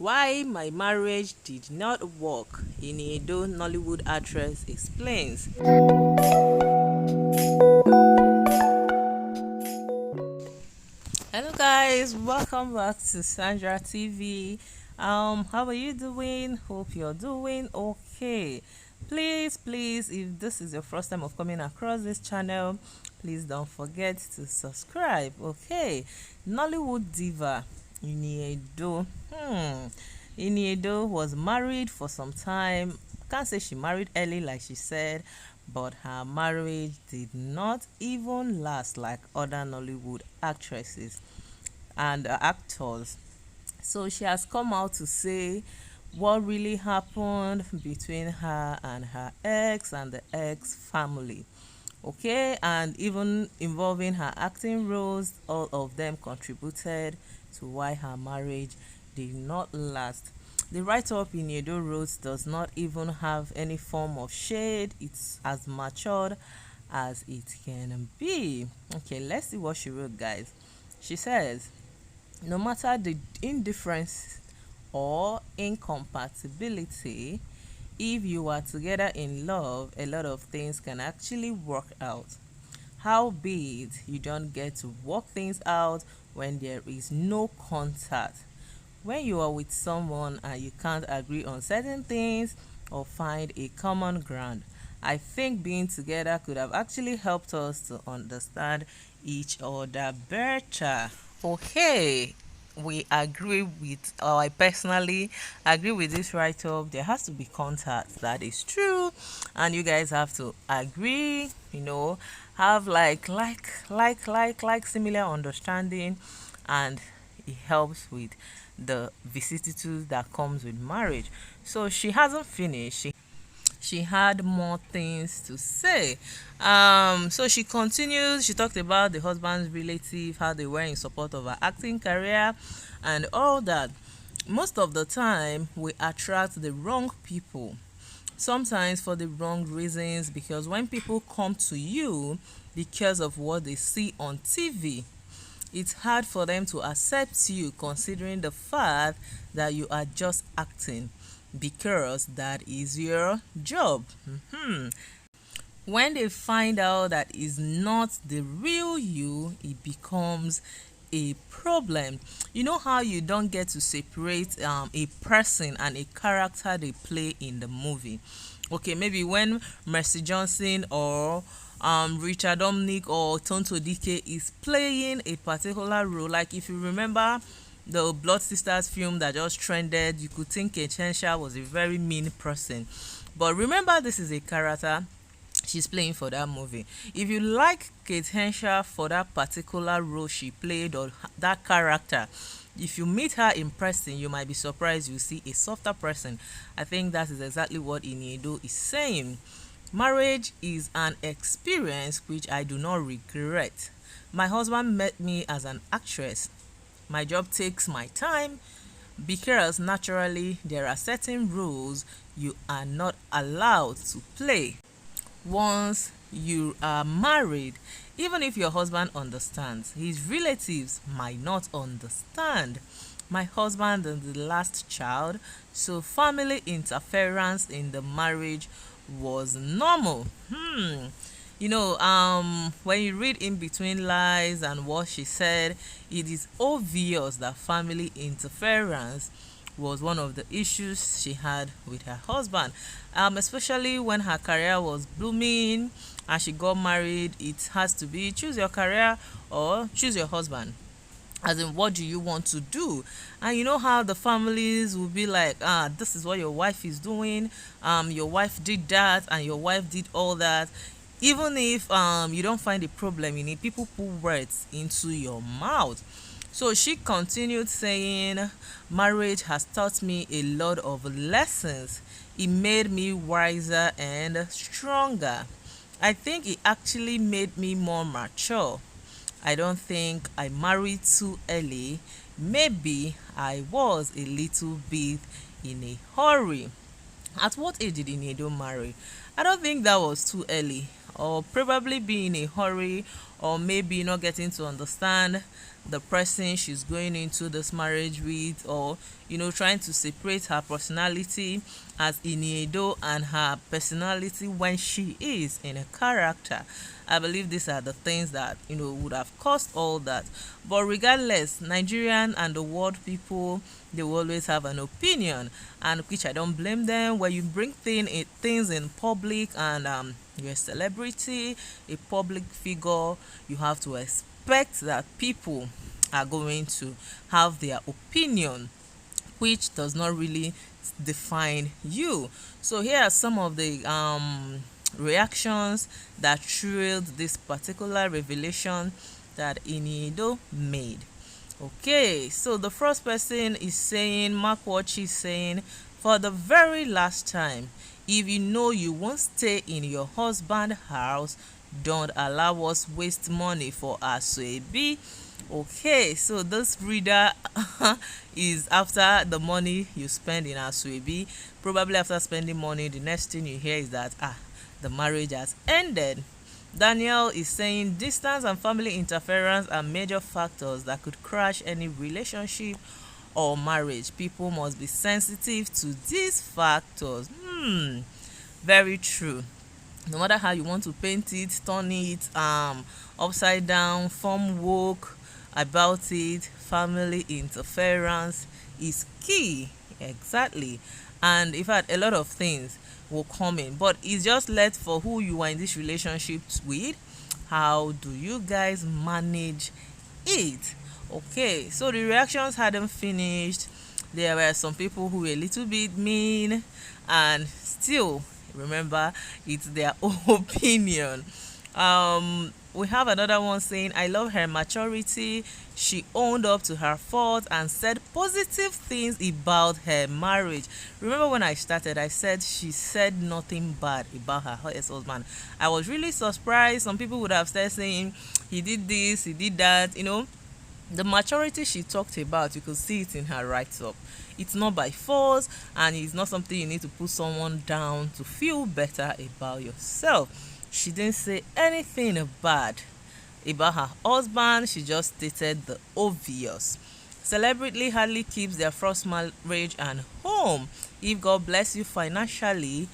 Why my marriage did not work, Iniedo Nollywood actress explains. Hello guys, welcome back to Sandra TV. How are you doing? Hope you're doing okay. Please, if this is your first time of coming across this channel, please don't forget to subscribe. Okay, Nollywood diva Iniedo. Iniedo was married for some time. Can't say she married early like she said, but her marriage did not even last like other Nollywood actresses and actors. So she has come out to say what really happened between her and her ex and the ex family. Okay, and even involving her acting roles, all of them contributed to why her marriage did not last. The write-up in Edo wrote does not even have any form of shade. It's as matured as it can be. Okay, let's see what she wrote, guys. She says, no matter the indifference or incompatibility, if you are together in love, a lot of things can actually work out. Howbeit, you don't get to work things out when there is no contact. When you are with someone and you can't agree on certain things or find a common ground, I think being together could have actually helped us to understand each other better. Okay, we agree with, or I personally agree with this write up. There has to be contact, that is true, and you guys have to agree, have like similar understanding, and it helps with the vicissitudes that comes with marriage. So she hasn't finished. She had more things to say. So she continues. She talked about the husband's relative, how they were in support of her acting career, and all that. Most of the time, we attract the wrong people. Sometimes for the wrong reasons, because when people come to you because of what they see on TV, it's hard for them to accept you, considering the fact that you are just acting, because that is your job. When they find out that is not the real you, it becomes a problem. You know how you don't get to separate a person and a character they play in the movie. Okay, maybe when Mercy Johnson or Richard Dominic or Tonto Dike is playing a particular role, like if you remember the Blood Sisters film that just trended, you could think Kensha was a very mean person, but remember, this is a character she's playing for that movie. If you like Kate Henshaw for that particular role she played, or that character, if you meet her in person, you might be surprised you see a softer person. I think that is exactly what Iniedo is saying. Marriage is an experience which I do not regret. My husband met me as an actress. My job takes my time, because naturally there are certain rules you are not allowed to play once you are married. Even if your husband understands, his relatives might not understand. My husband is the last child, so family interference in the marriage was normal. When you read in between lies and what she said, it is obvious that family interference was one of the issues she had with her husband, especially when her career was blooming and she got married. It has to be choose your career or choose your husband, as in what do you want to do. And you know how the families will be like, this is what your wife is doing, your wife did that and your wife did all that. Even if you don't find a problem in it, people put words into your mouth. So she continued saying, marriage has taught me a lot of lessons. It made me wiser and stronger. I think it actually made me more mature. I don't think I married too early. Maybe I was a little bit in a hurry. At what age did Iniedo marry? I don't think that was too early. or probably be in a hurry, or maybe not getting to understand the person she's going into this marriage with, or trying to separate her personality as iniedo and her personality when she is in a character. I believe these are the things that would have caused all that. But regardless, Nigerian and the world people, they will always have an opinion, and which I don't blame them. When you bring things in public, and you're a celebrity, a public figure, you have to expect that people are going to have their opinion, which does not really define you. So here are some of the reactions that trailed this particular revelation that Iniedo made. Okay, so the first person is saying, Mark what she's saying, for the very last time, if you know you won't stay in your husband's house, don't allow us waste money for Asoebi. Okay, so this reader is after the money you spend in Asoebi. Probably after spending money, the next thing you hear is that the marriage has ended. Daniel is saying distance and family interference are major factors that could crash any relationship or marriage. People must be sensitive to these factors. Very true. No matter how you want to paint it, turn it upside down, form woke about it, family interference is key. Exactly. And in fact, a lot of things will come in, but it's just left for who you are in this relationship with. How do you guys manage it? Okay, so the reactions hadn't finished. There were some people who were a little bit mean, and still, remember, it's their opinion. We have another one saying, I love her maturity. She owned up to her fault and said positive things about her marriage. Remember when I started, I said she said nothing bad about her ex-husband. I was really surprised. Some people would have started saying he did this, he did that. The maturity she talked about, you could see it in her write-up. It's not by force, and it's not something you need to put someone down to feel better about yourself. She didn't say anything bad about her husband. She just stated the obvious. Celebrity hardly keeps their first marriage and home. If God bless you financially,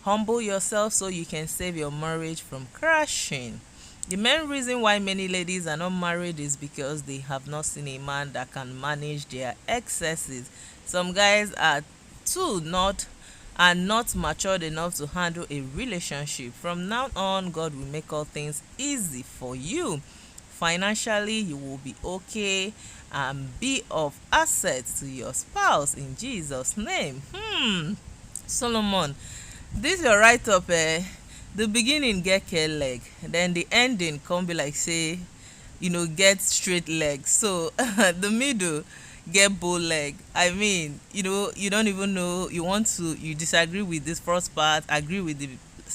humble yourself so you can save your marriage from crashing. The main reason why many ladies are not married is because they have not seen a man that can manage their excesses. Some guys are not matured enough to handle a relationship. From now on, God will make all things easy for you. Financially, you will be okay and be of asset to your spouse in Jesus' name. Solomon, this your write-up, the beginning get curl leg, then the ending come be like say get straight leg. So the middle get bow leg. I mean, you don't even know, you disagree with this first part, agree with the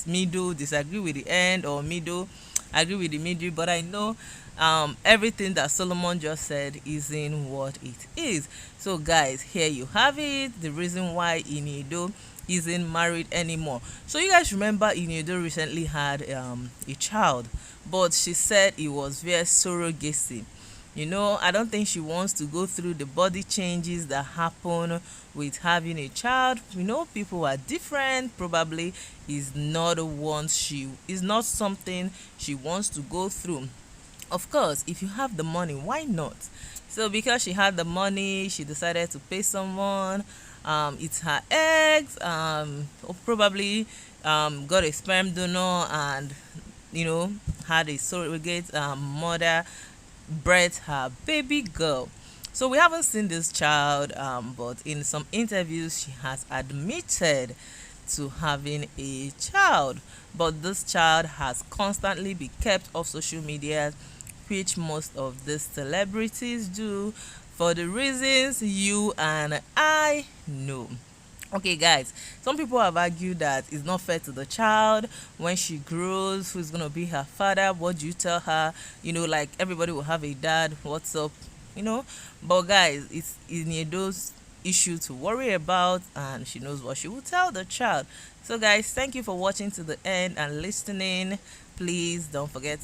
middle, disagree with the end, or middle, agree with the middle. But I know everything that Solomon just said isn't what it is. So guys, here you have it, the reason why Iniedo isn't married anymore. So you guys remember Iniedo recently had a child, but she said it was via surrogacy. I don't think she wants to go through the body changes that happen with having a child. People are different. Probably is not something she wants to go through. Of course, if you have the money, why not? So because she had the money, she decided to pay someone. It's her eggs. Or probably got a sperm donor and had a surrogate mother bred her baby girl. So we haven't seen this child, but in some interviews she has admitted to having a child. But this child has constantly been kept off social media, which most of these celebrities do, for the reasons you and I know. Okay guys, some people have argued that it's not fair to the child. When she grows, who's gonna be her father? What do you tell her? Like everybody will have a dad, what's up? But guys, it's Iniedo's issue to worry about, and she knows what she will tell the child. So guys, thank you for watching to the end and listening. please don't forget